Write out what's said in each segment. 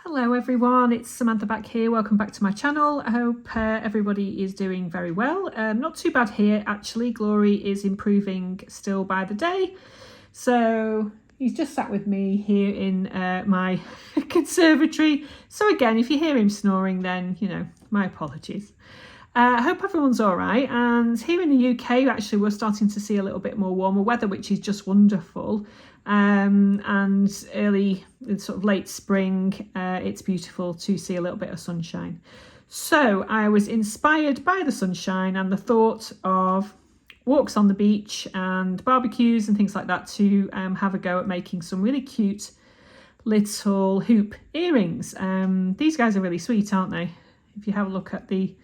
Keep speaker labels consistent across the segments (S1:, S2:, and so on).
S1: Hello everyone, it's Samantha back here. Welcome back to my channel. I hope everybody is doing very well. Not too bad here actually. Glory is improving still by the day. So he's just sat with me here in my conservatory. So again, if you hear him snoring, then you know, my apologies. I hope everyone's all right. And here in the UK, actually, we're starting to see a little bit more warmer weather, which is just wonderful. And early, sort of late spring, it's beautiful to see a little bit of sunshine. So I was inspired by the sunshine and the thought of walks on the beach and barbecues and things like that to have a go at making some really cute little hoop earrings. These guys are really sweet, aren't they? If you have a look at the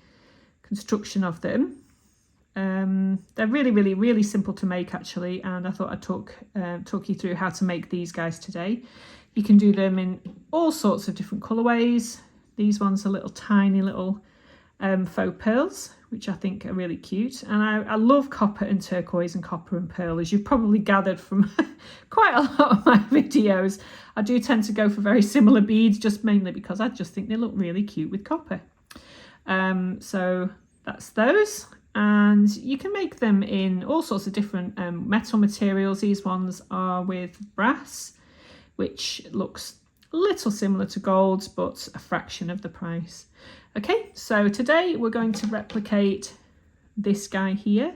S1: construction of them, they're really simple to make actually, and I thought I'd talk you through how to make these guys today. You can do them in all sorts of different colorways. These ones are little tiny little faux pearls, which I think are really cute, and I love copper and turquoise and copper and pearl, as you've probably gathered from quite a lot of my videos. I do tend to go for very similar beads, just mainly because I just think they look really cute with copper. So that's those, and you can make them in all sorts of different metal materials. These ones are with brass, which looks a little similar to gold but a fraction of the price. Okay, so today we're going to replicate this guy here,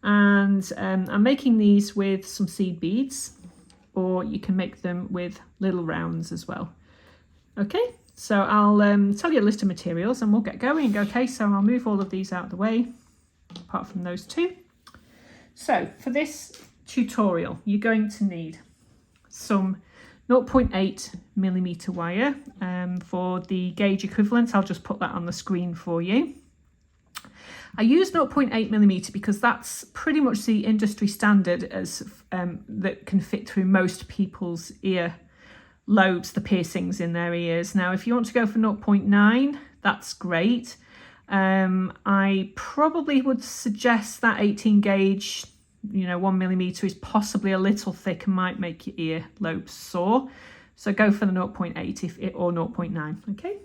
S1: and I'm making these with some seed beads, or you can make them with little rounds as well. Okay, so I'll tell you a list of materials and we'll get going. Okay, so I'll move all of these out of the way, apart from those two. So for this tutorial, you're going to need some 0.8mm wire. For the gauge equivalent, I'll just put that on the screen for you. I use 0.8mm because that's pretty much the industry standard as that can fit through most people's ear lobes, the piercings in their ears. Now, if you want to go for 0.9, that's great. I probably would suggest that 18 gauge, 1mm is possibly a little thick and might make your ear lobes sore. So go for the 0.8 or 0.9, okay?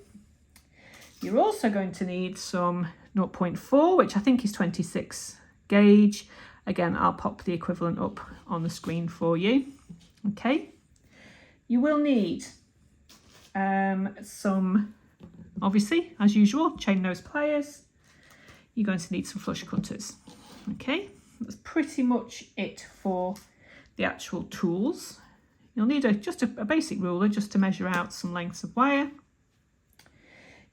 S1: You're also going to need some 0.4, which I think is 26 gauge. Again, I'll pop the equivalent up on the screen for you, okay? You will need some, obviously, as usual, chain nose pliers. You're going to need some flush cutters. Okay, that's pretty much it for the actual tools. You'll need just a basic ruler just to measure out some lengths of wire.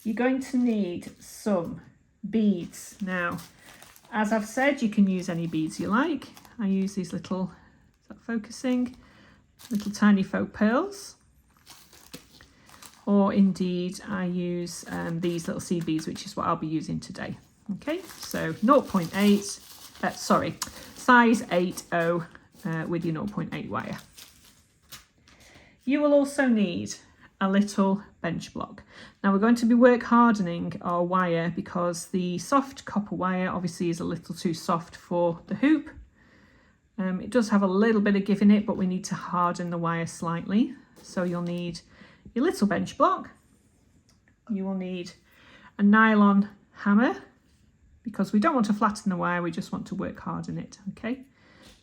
S1: You're going to need some beads. Now, as I've said, you can use any beads you like. I use these little, is that focusing? Little tiny faux pearls, or indeed I use these little seed beads, which is what I'll be using today. Okay, so 0.8, size 8/0 with your 0.8 wire. You will also need a little bench block. Now we're going to be work hardening our wire because the soft copper wire obviously is a little too soft for the hoop. It does have a little bit of give in it, but we need to harden the wire slightly. So you'll need your little bench block. You will need a nylon hammer because we don't want to flatten the wire, we just want to work harden it, okay?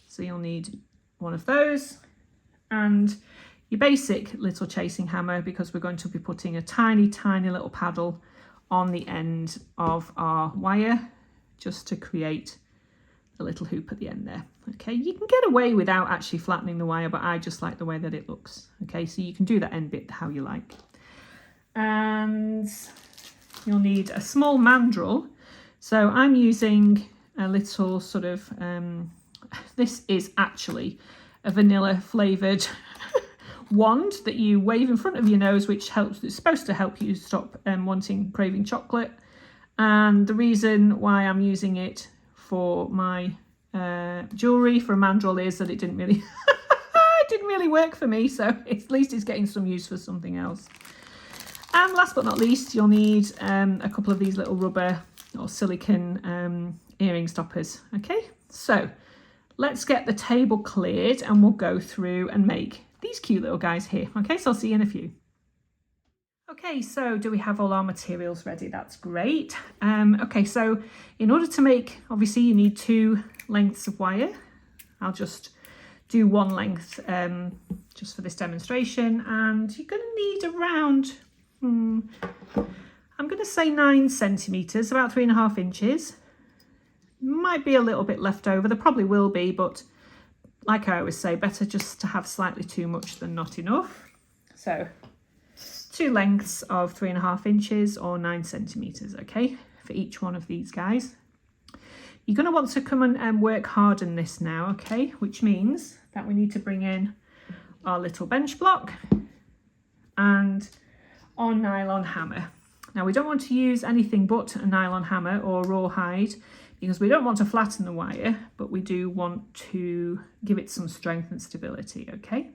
S1: So you'll need one of those and your basic little chasing hammer because we're going to be putting a tiny little paddle on the end of our wire just to create a little hoop at the end there. Okay, you can get away without actually flattening the wire, but I just like the way that it looks. Okay, so you can do that end bit how you like. And you'll need a small mandrel. So I'm using a little sort of, this is actually a vanilla flavoured wand that you wave in front of your nose, which helps, it's supposed to help you stop craving chocolate. And the reason why I'm using it for my jewellery for a mandrel is that it didn't really it didn't really work for me, so at least it's getting some use for something else. And last but not least, you'll need a couple of these little rubber or silicone earring stoppers. Okay, so let's get the table cleared and we'll go through and make these cute little guys here. Okay, so I'll see you in a few. Okay, so do we have all our materials ready? That's great. Okay, so in order to make, obviously you need 2 lengths of wire. I'll just do 1 length just for this demonstration, and you're going to need around, I'm going to say 9 centimetres, about 3.5 inches. Might be a little bit left over, there probably will be, but like I always say, better just to have slightly too much than not enough. So 2 lengths of 3.5 inches or 9 centimetres, okay, for each one of these guys. You're going to want to come and work harden this now, okay, which means that we need to bring in our little bench block and our nylon hammer. Now we don't want to use anything but a nylon hammer or rawhide because we don't want to flatten the wire, but we do want to give it some strength and stability, okay?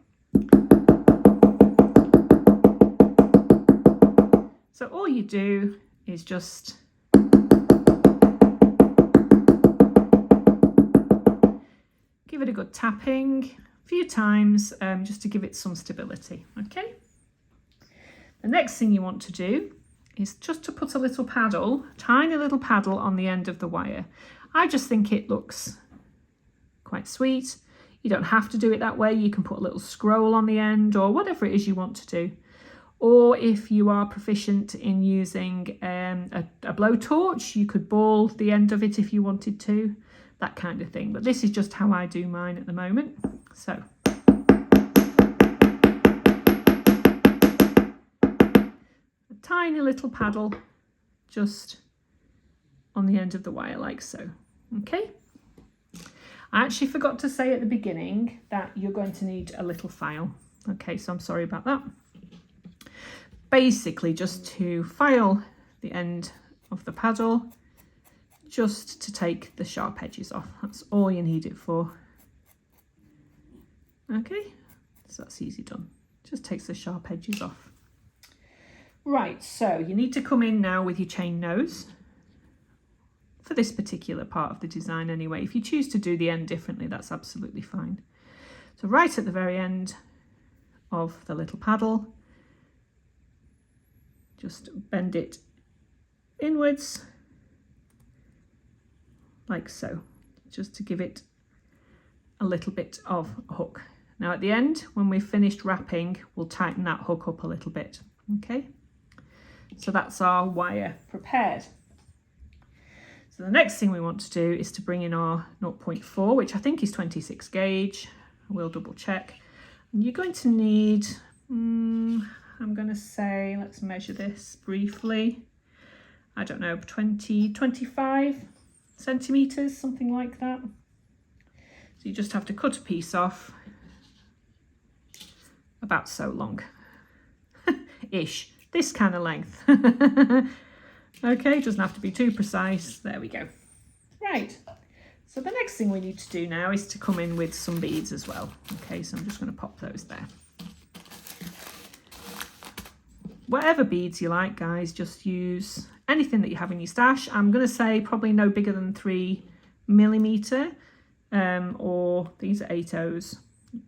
S1: So all you do is just give it a good tapping a few times just to give it some stability, okay? The next thing you want to do is just to put a little paddle, tiny little paddle on the end of the wire. I just think it looks quite sweet. You don't have to do it that way. You can put a little scroll on the end or whatever it is you want to do. Or if you are proficient in using a blowtorch, you could ball the end of it if you wanted to, that kind of thing. But this is just how I do mine at the moment. So a tiny little paddle just on the end of the wire like so. Okay. I actually forgot to say at the beginning that you're going to need a little file. Okay, so I'm sorry about that. Basically just to file the end of the paddle, just to take the sharp edges off. That's all you need it for. Okay, so that's easy done. Just takes the sharp edges off. Right, so you need to come in now with your chain nose for this particular part of the design anyway. If you choose to do the end differently, that's absolutely fine. So right at the very end of the little paddle, just bend it inwards like so, just to give it a little bit of a hook. Now at the end, when we've finished wrapping, we'll tighten that hook up a little bit, okay? So that's our wire prepared. So the next thing we want to do is to bring in our 0.4, which I think is 26 gauge. We'll double check. And you're going to need, I'm going to say, let's measure this briefly. I don't know, 25 centimetres, something like that. So you just have to cut a piece off about so long, ish, this kind of length. Okay, doesn't have to be too precise. There we go. Right, so the next thing we need to do now is to come in with some beads as well. Okay, so I'm just going to pop those there. Whatever beads you like, guys, just use anything that you have in your stash. I'm going to say probably no bigger than 3mm, or these are 8/0s.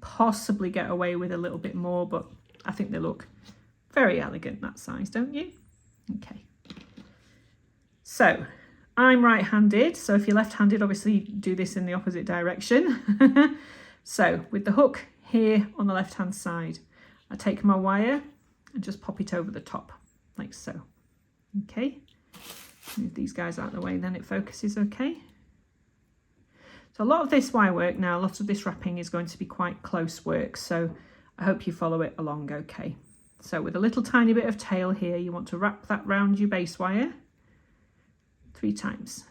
S1: Possibly get away with a little bit more, but I think they look very elegant that size, don't you? Okay. So I'm right-handed, so if you're left-handed, obviously do this in the opposite direction. So with the hook here on the left-hand side, I take my wire and just pop it over the top, like so. Okay, move these guys out of the way, then it focuses okay. So a lot of this wire work now, a lot of this wrapping is going to be quite close work, so I hope you follow it along okay. So with a little tiny bit of tail here, you want to wrap that round your base wire 3 times.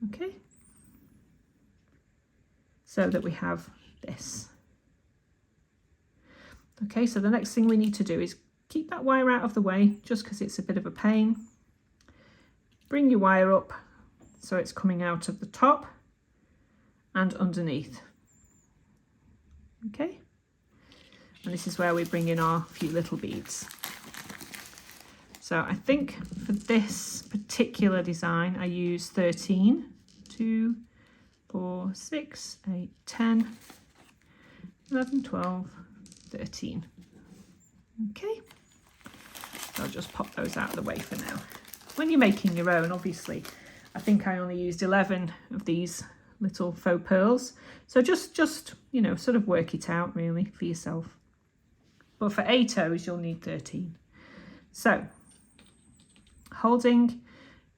S1: Okay, so that we have this. Okay, so the next thing we need to do is keep that wire out of the way, just because it's a bit of a pain. Bring your wire up so it's coming out of the top and underneath. Okay, and this is where we bring in our few little beads. So I think for this particular design, I use 13, 2, 4, 6, 8, 10, 11, 12, 13. Okay. So I'll just pop those out of the way for now. When you're making your own, obviously, I think I only used 11 of these little faux pearls. So just you know, sort of work it out really for yourself. But for 8 O's, you'll need 13. So holding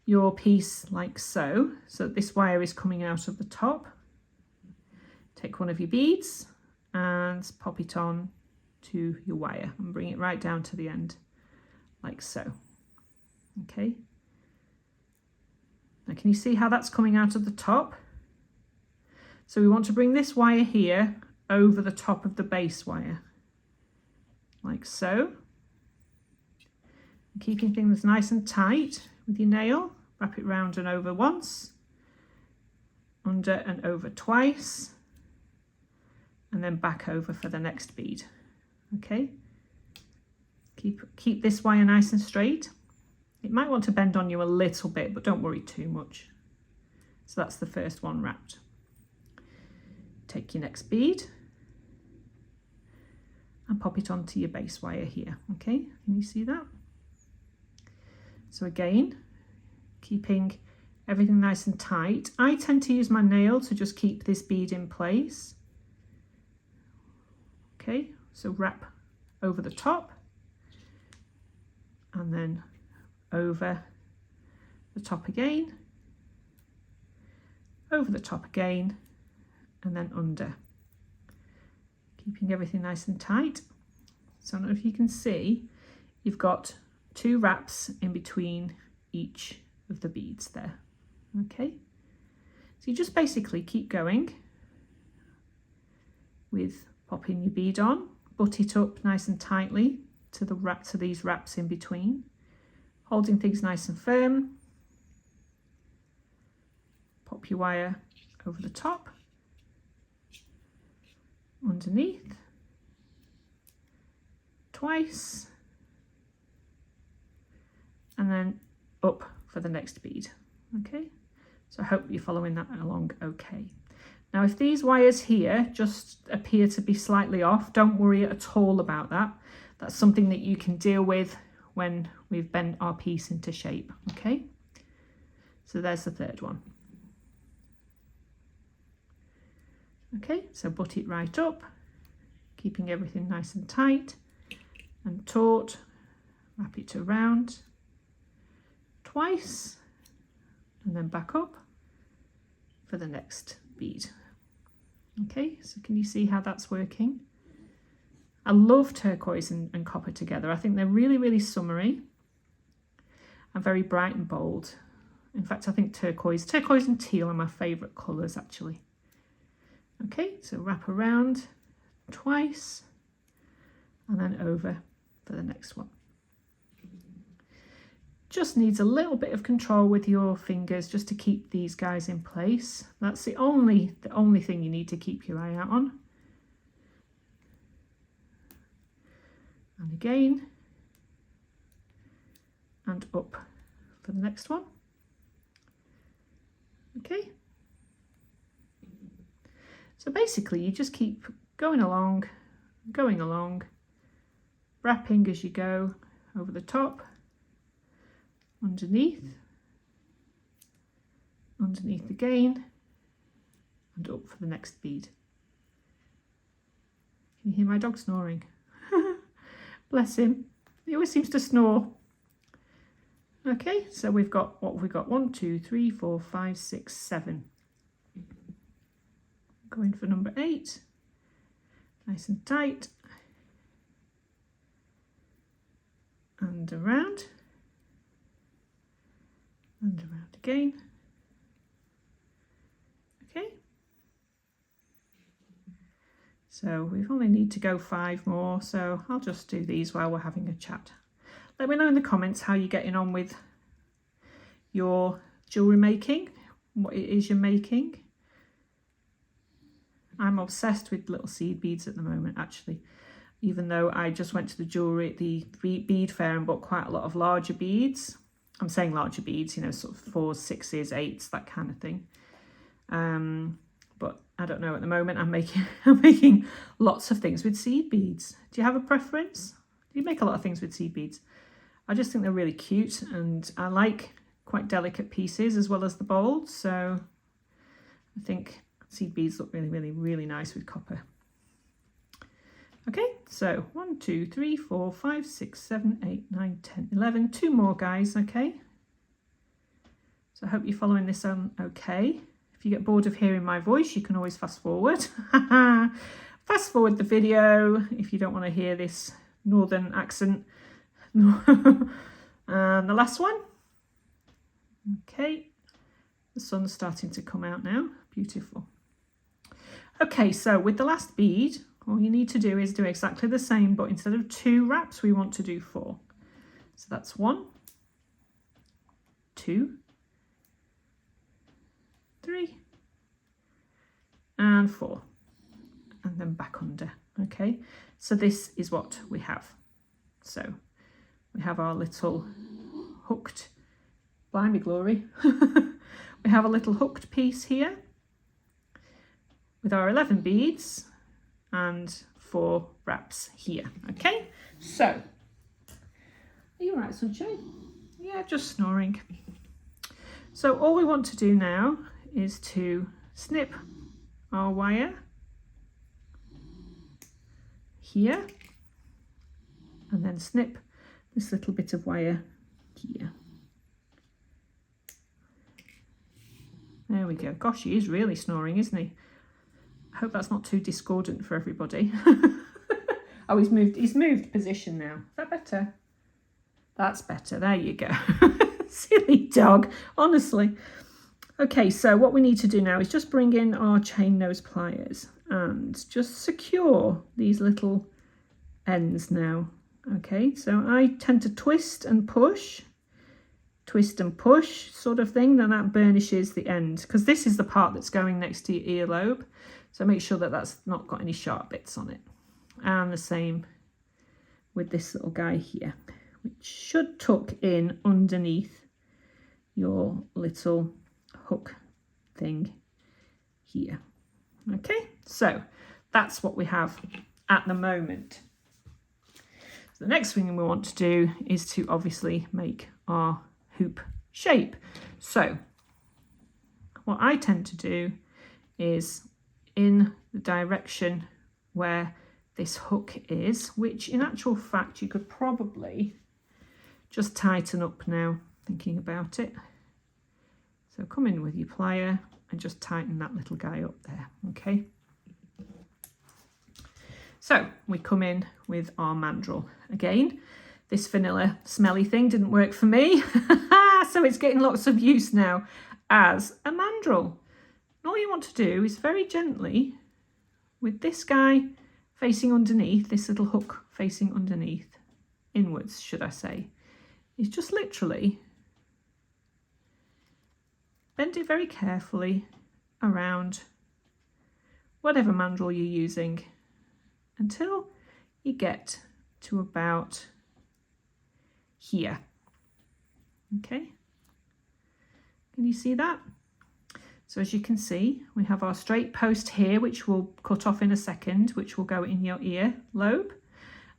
S1: your piece like so, so this wire is coming out of the top, take one of your beads and pop it on to your wire and bring it right down to the end like so. Okay, now can you see how that's coming out of the top? So we want to bring this wire here over the top of the base wire like so, and keeping things nice and tight with your nail. Wrap it round and over once, under and over twice, and then back over for the next bead. Okay, keep this wire nice and straight. It might want to bend on you a little bit, but don't worry too much. So that's the first one wrapped. Take your next bead and pop it onto your base wire here. Okay, can you see that? So again, keeping everything nice and tight. I tend to use my nail to just keep this bead in place. Okay, so wrap over the top and then over the top again, over the top again, and then under. Keeping everything nice and tight. So I don't know if you can see, you've got 2 wraps in between each of the beads there. Okay, so you just basically keep going with popping your bead on, butt it up nice and tightly to these wraps in between, holding things nice and firm. Pop your wire over the top, underneath, twice, and then up for the next bead. Okay, so I hope you're following that along okay. Now if these wires here just appear to be slightly off, don't worry at all about that. That's something that you can deal with when we've bent our piece into shape. Okay, so there's the third one. Okay, so butt it right up, keeping everything nice and tight and taut. Wrap it around twice and then back up for the next bead. Okay, so can you see how that's working? I love turquoise and copper together. I think they're really, really summery and very bright and bold. In fact, I think turquoise and teal are my favourite colours actually. Okay, so wrap around twice and then over for the next one. Just needs a little bit of control with your fingers just to keep these guys in place. That's the only thing you need to keep your eye out on. And again, and up for the next one. Okay. So basically you just keep going along, wrapping as you go over the top, underneath again, and up for the next bead. Can you hear my dog snoring? Bless him, he always seems to snore. Okay, so we've got 1, 2, 3, 4, 5, 6, 7. Going for number 8, nice and tight, and around again. Okay, so we only need to go 5 more, so I'll just do these while we're having a chat. Let me know in the comments how you're getting on with your jewellery making, what it is you're making. I'm obsessed with little seed beads at the moment actually, even though I just went to the bead fair and bought quite a lot of larger beads. I'm saying larger beads, you know, sort of 4s, 6s, 8s, that kind of thing. But I don't know, at the moment I'm making lots of things with seed beads. Do you have a preference? Do you make a lot of things with seed beads? I just think they're really cute, and I like quite delicate pieces as well as the bold, so I think seed beads look really nice with copper. Okay, so 1, 2, 3, 4, 5, 6, 7, 8, 9, 10, 11. 2 more, guys, okay? So I hope you're following this on okay. If you get bored of hearing my voice, you can always fast forward. Fast forward the video if you don't want to hear this northern accent. And the last one. Okay, the sun's starting to come out now. Beautiful. Okay, so with the last bead, all you need to do is do exactly the same, but instead of 2 wraps, we want to do 4. So that's 1, 2, 3, and 4, and then back under. Okay, so this is what we have. So we have our little hooked, blimey glory, we have a little hooked piece here with our 11 beads and 4 wraps here. Okay, so are you all right, sunshine? Yeah, just snoring. So all we want to do now is to snip our wire here and then snip this little bit of wire here. There we go. Gosh, he is really snoring, isn't he? I hope that's not too discordant for everybody. Oh, he's moved position now. Is that better? That's better. There you go. Silly dog, honestly. Okay, so what we need to do now is just bring in our chain nose pliers and just secure these little ends now. Okay, so I tend to twist and push sort of thing, then that burnishes the end, because this is the part that's going next to your earlobe. So make sure that that's not got any sharp bits on it. And the same with this little guy here, which should tuck in underneath your little hook thing here. Okay, so that's what we have at the moment. So the next thing we want to do is to obviously make our hoop shape. So what I tend to do is in the direction where this hook is, which in actual fact you could probably just tighten up now, thinking about it. So come in with your plier and just tighten that little guy up there, okay? So we come in with our mandrel. Again, this vanilla smelly thing didn't work for me, so it's getting lots of use now as a mandrel. And all you want to do is very gently, with this guy facing underneath, this little hook facing underneath, inwards should I say, is just literally bend it very carefully around whatever mandrel you're using until you get to about here. Okay, can you see that? So as you can see, we have our straight post here, which we'll cut off in a second, which will go in your ear lobe.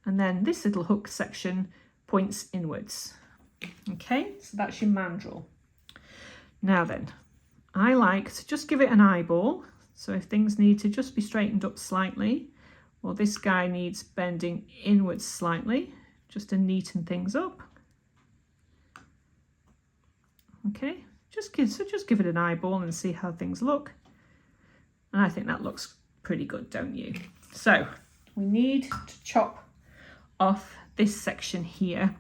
S1: And then this little hook section points inwards. Okay, so that's your mandrel. Now then, I like to just give it an eyeball. So if things need to just be straightened up slightly, or this guy needs bending inwards slightly, just to neaten things up. Okay. Just give it an eyeball and see how things look. And I think that looks pretty good, don't you? So we need to chop off this section here.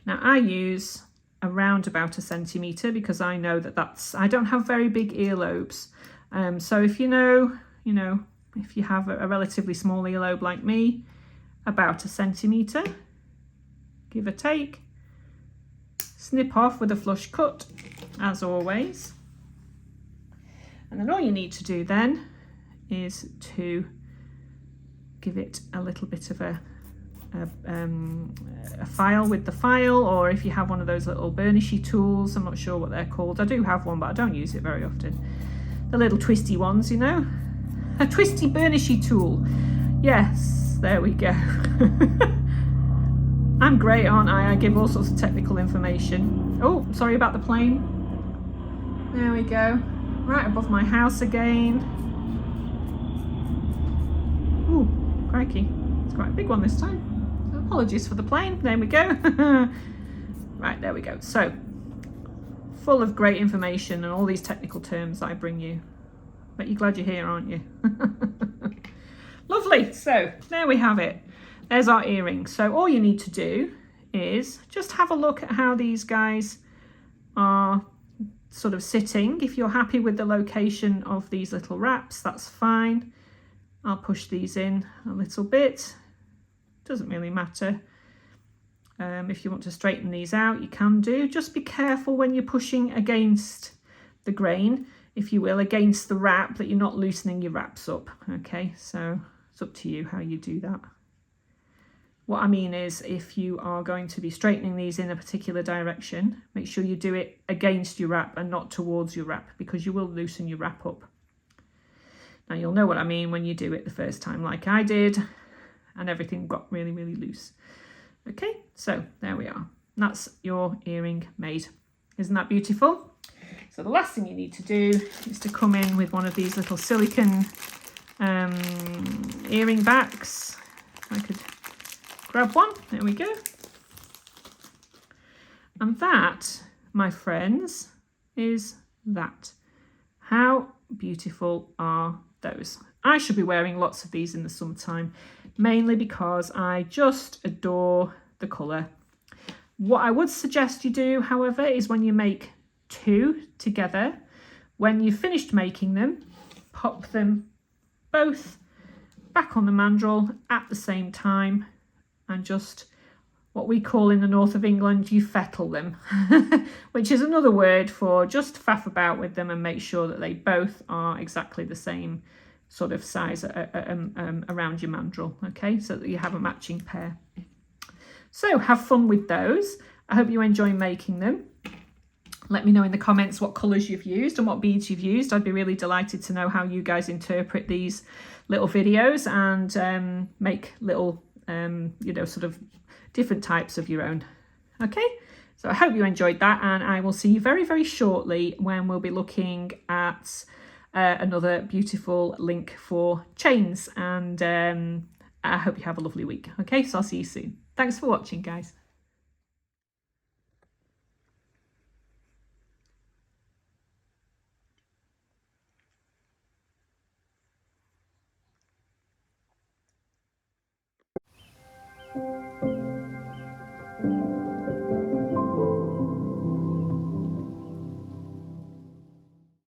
S1: Now I use around about 1 centimetre because I know that I don't have very big earlobes. So if you know, if you have a relatively small earlobe like me, about 1 centimetre, give or take. Snip off with a flush cut, as always. And then all you need to do then is to give it a little bit of a file with the file, or if you have one of those little burnishy tools, I'm not sure what they're called. I do have one, but I don't use it very often. The little twisty ones, you know. A twisty burnishy tool. Yes, there we go. I'm great, aren't I? I give all sorts of technical information. Oh, sorry about the plane. There we go. Right above my house again. Ooh, crikey. It's quite a big one this time. So apologies for the plane. There we go. Right, there we go. So, full of great information and all these technical terms that I bring you. But you're glad you're here, aren't you? Lovely. So, there we have it. There's our earring. So all you need to do is just have a look at how these guys are sort of sitting. If you're happy with the location of these little wraps, that's fine. I'll push these in a little bit. Doesn't really matter. If you want to straighten these out, you can do. Just be careful when you're pushing against the grain, if you will, against the wrap, that you're not loosening your wraps up. Okay, so it's up to you how you do that. What I mean is, if you are going to be straightening these in a particular direction, make sure you do it against your wrap and not towards your wrap, because you will loosen your wrap up. Now you'll know what I mean when you do it the first time, like I did, and everything got really, really loose. Okay, so there we are. That's your earring made. Isn't that beautiful? So the last thing you need to do is to come in with one of these little silicone earring backs. I could grab one. There we go. And that, my friends, is that. How beautiful are those? I should be wearing lots of these in the summertime, mainly because I just adore the colour. What I would suggest you do, however, is when you make two together, when you've finished making them, pop them both back on the mandrel at the same time, and just, what we call in the north of England, you fettle them, which is another word for just faff about with them and make sure that they both are exactly the same sort of size around your mandrel, okay, so that you have a matching pair. So have fun with those. I hope you enjoy making them. Let me know in the comments what colours you've used and what beads you've used. I'd be really delighted to know how you guys interpret these little videos and make little you know, sort of different types of your own. Okay, so I hope you enjoyed that, and I will see you very, very shortly when we'll be looking at another beautiful link for chains, and I hope you have a lovely week. Okay, so I'll see you soon. Thanks for watching, guys.